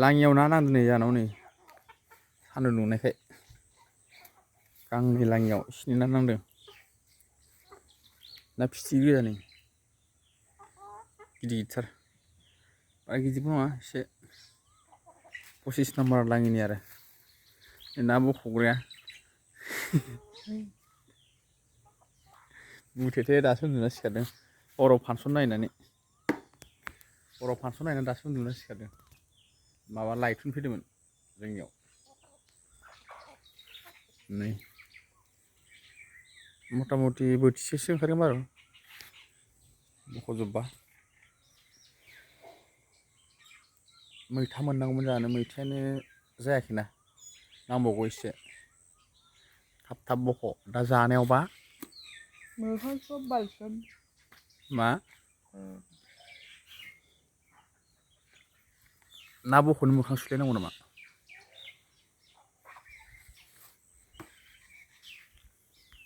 लाङियाव ना नांदों नै जाहानाव नै सान्दुं दुंनायखाय गांनै लाङियाव सिनि ना नांदों ना फिथिख्रि गोजा नै गिदिर गिदिरथार बारा गिदिरबो नङा एसे 25 नाम्बार लाङिनि आरो ना बख'ग्राया बुथेथे दासो उन्दुना सिखारदों हराव फांसन नायनानै दासो उन्दुना सिखारदों माबा लाइटुन फैदोंमोन जोंनियाव नै मथा मथि बोथिसेसो ओंखारगोन बारु बख'जोबबा मैथा मोननांगौमोन जानो मैथायानो जायाखैना नांबावगौ एसे थाब थाब बख' दा जानायावबा मोखां सब बालसोम मा ना बख'नो मोखां सुलायनांगौ नामा